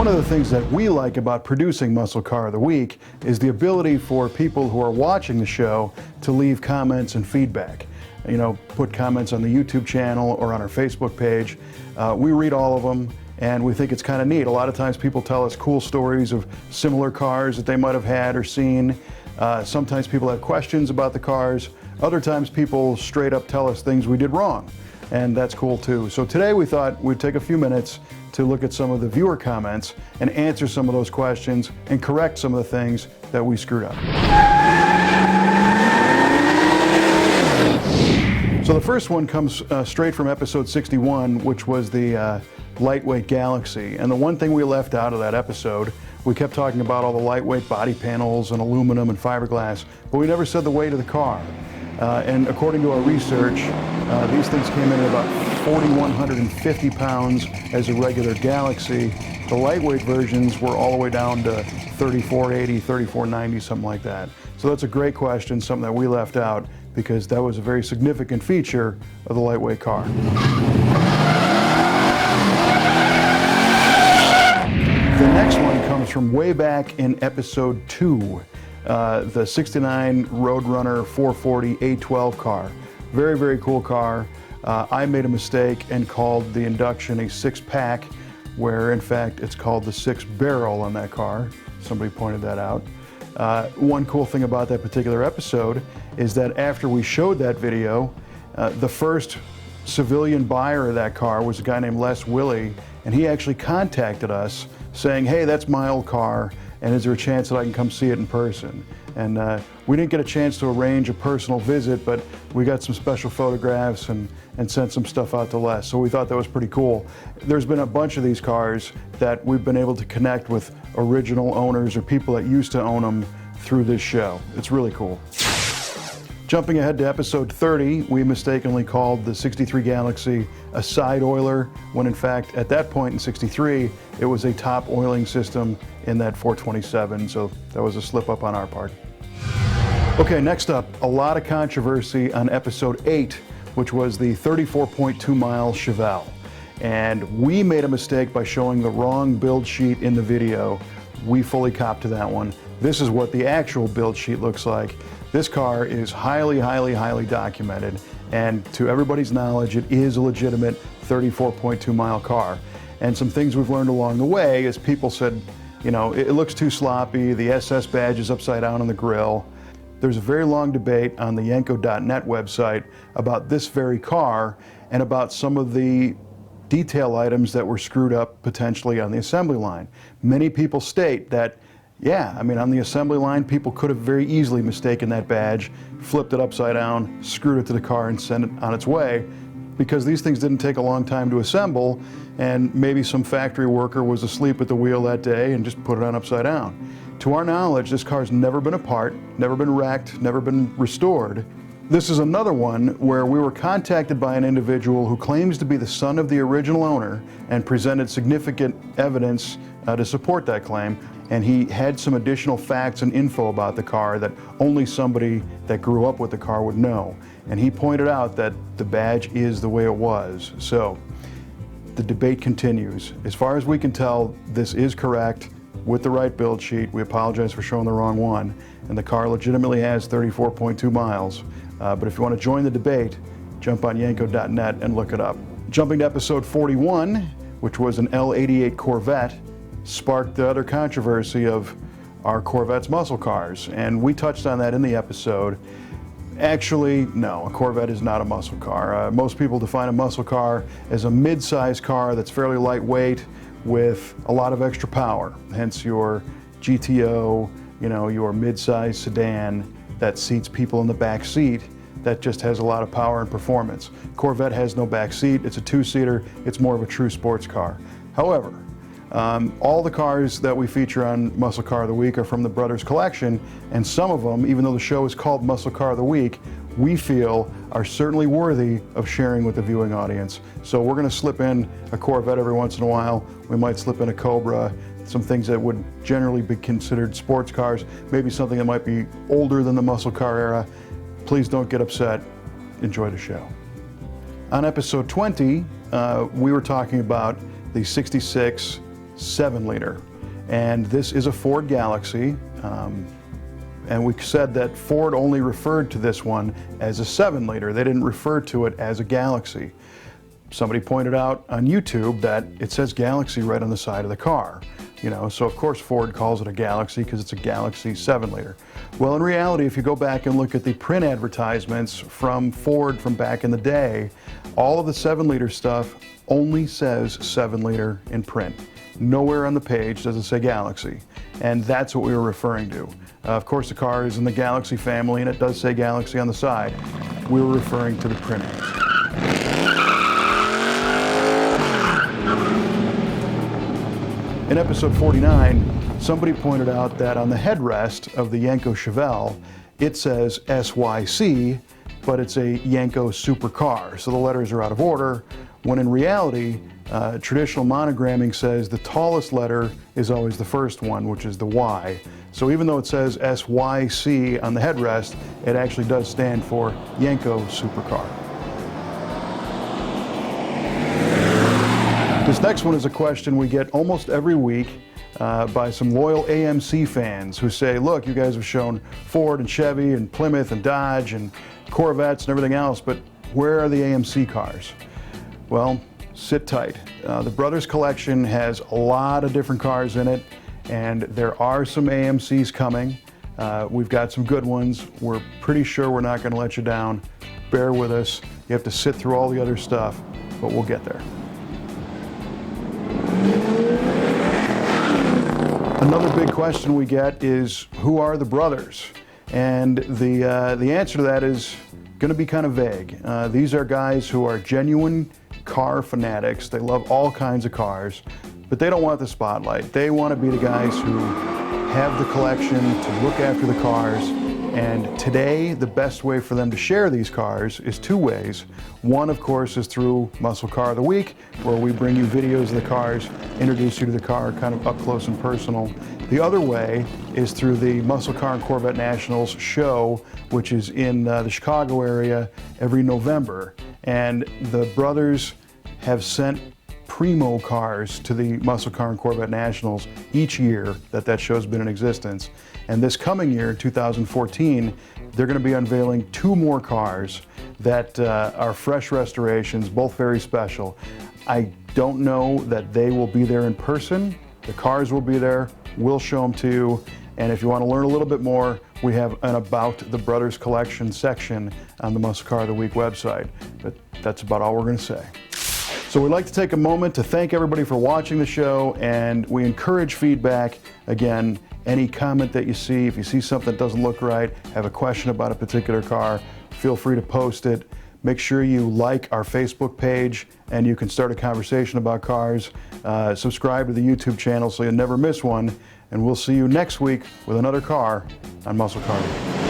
One of the things that we like about producing Muscle Car of the Week is the ability for people who are watching the show to leave comments and feedback. You know, put comments on the YouTube channel or on our Facebook page. We read all of them, and we think it's kind of neat. A lot of times people tell us cool stories of similar cars that they might have had or seen. Sometimes people have questions about the cars. Other times people straight up tell us things we did wrong, and that's cool too. So today we thought we'd take a few minutes to look at some of the viewer comments and answer some of those questions and correct some of the things that we screwed up. So the first one comes straight from episode 61, which was the lightweight Galaxy. And the one thing we left out of that episode, we kept talking about all the lightweight body panels and aluminum and fiberglass, but we never said the weight of the car. And according to our research, these things came in at about 4,150 pounds as a regular Galaxy. The lightweight versions were all the way down to 3,480, 3,490, something like that. So that's a great question, something that we left out because that was a very significant feature of the lightweight car. The next one comes from way back in episode 2, the 69 Roadrunner 440 A12 car. Very, very cool car. I made a mistake and called the induction a 6-pack, where in fact it's called the 6-barrel on that car. Somebody pointed that out. One cool thing about that particular episode is that after we showed that video, the first civilian buyer of that car was a guy named Les Willie, and he actually contacted us saying, hey, that's my old car, and is there a chance that I can come see it in person? And we didn't get a chance to arrange a personal visit, but we got some special photographs and sent some stuff out to Les, so we thought that was pretty cool. There's been a bunch of these cars that we've been able to connect with original owners or people that used to own them through this show. It's really cool. Jumping ahead to episode 30, we mistakenly called the 63 Galaxy a side oiler, when in fact, at that point in 63, it was a top oiling system in that 427, so that was a slip up on our part. Okay, next up, a lot of controversy on episode 8, which was the 34.2 mile Chevelle. And we made a mistake by showing the wrong build sheet in the video. We fully copped to that one. This is what the actual build sheet looks like. This car is highly, highly, highly documented, and to everybody's knowledge, it is a legitimate 34.2 mile car. And some things we've learned along the way is people said, you know, it looks too sloppy, the SS badge is upside down on the grille. There's a very long debate on the Yenko.net website about this very car and about some of the detail items that were screwed up potentially on the assembly line. Many people state that, yeah, I mean, on the assembly line, people could have very easily mistaken that badge, flipped it upside down, screwed it to the car and sent it on its way, because these things didn't take a long time to assemble, and maybe some factory worker was asleep at the wheel that day and just put it on upside down. To our knowledge, this car's never been apart, never been wrecked, never been restored. This is another one where we were contacted by an individual who claims to be the son of the original owner and presented significant evidence to support that claim. And he had some additional facts and info about the car that only somebody that grew up with the car would know. And he pointed out that the badge is the way it was. So the debate continues. As far as we can tell, this is correct with the right build sheet. We apologize for showing the wrong one. And the car legitimately has 34.2 miles. But if you want to join the debate, jump on Yenko.net and look it up. Jumping to episode 41, which was an L88 Corvette, sparked the other controversy of our Corvette's muscle cars. And we touched on that in the episode. Actually, no, a Corvette is not a muscle car. Most people define a muscle car as a mid-size car that's fairly lightweight with a lot of extra power. Hence your GTO, you know, your mid-size sedan that seats people in the back seat that just has a lot of power and performance. Corvette has no back seat. It's a two-seater. It's more of a true sports car. However, all the cars that we feature on Muscle Car of the Week are from the Brothers Collection, and some of them, even though the show is called Muscle Car of the Week, we feel are certainly worthy of sharing with the viewing audience. So we're going to slip in a Corvette every once in a while. We might slip in a Cobra, some things that would generally be considered sports cars, maybe something that might be older than the muscle car era. Please don't get upset. Enjoy the show. On episode 20, we were talking about the 66 7-liter. And this is a Ford Galaxy. And we said that Ford only referred to this one as a 7-liter. They didn't refer to it as a Galaxy. Somebody pointed out on YouTube that it says Galaxy right on the side of the car. You know, so of course Ford calls it a Galaxy because it's a Galaxy 7-liter. Well, in reality, if you go back and look at the print advertisements from Ford from back in the day, all of the 7-liter stuff only says 7-liter in print. Nowhere on the page does it say Galaxy, and that's what we were referring to. Of course, the car is in the Galaxy family, and it does say Galaxy on the side. We were referring to the print ads. In episode 49, somebody pointed out that on the headrest of the Yenko Chevelle, it says SYC, but it's a Yenko supercar, so the letters are out of order, when in reality, traditional monogramming says the tallest letter is always the first one, which is the Y. So even though it says SYC on the headrest, it actually does stand for Yenko supercar. This next one is a question we get almost every week by some loyal AMC fans who say, look, you guys have shown Ford and Chevy and Plymouth and Dodge and Corvettes and everything else, but where are the AMC cars? Well, sit tight. The Brothers Collection has a lot of different cars in it, and there are some AMCs coming. We've got some good ones. We're pretty sure we're not going to let you down. Bear with us. You have to sit through all the other stuff, but we'll get there. Another big question we get is, who are the brothers? And the answer to that is going to be kind of vague. These are guys who are genuine car fanatics. They love all kinds of cars, but they don't want the spotlight. They want to be the guys who have the collection, to look after the cars. And today, the best way for them to share these cars is two ways. One, of course, is through Muscle Car of the Week, where we bring you videos of the cars, introduce you to the car kind of up close and personal. The other way is through the Muscle Car and Corvette Nationals show, which is in the Chicago area every November. And the brothers have sent primo cars to the Muscle Car and Corvette Nationals each year that show's been in existence. And this coming year, 2014, they're going to be unveiling 2 more cars that are fresh restorations, both very special. I don't know that they will be there in person. The cars will be there. We'll show them to you. And if you want to learn a little bit more, we have an About the Brothers Collection section on the Muscle Car of the Week website. But that's about all we're going to say. So we'd like to take a moment to thank everybody for watching the show, and we encourage feedback. Again, any comment that you see, if you see something that doesn't look right, have a question about a particular car, feel free to post it. Make sure you like our Facebook page, and you can start a conversation about cars. Subscribe to the YouTube channel so you'll never miss one, and we'll see you next week with another car on Muscle Car.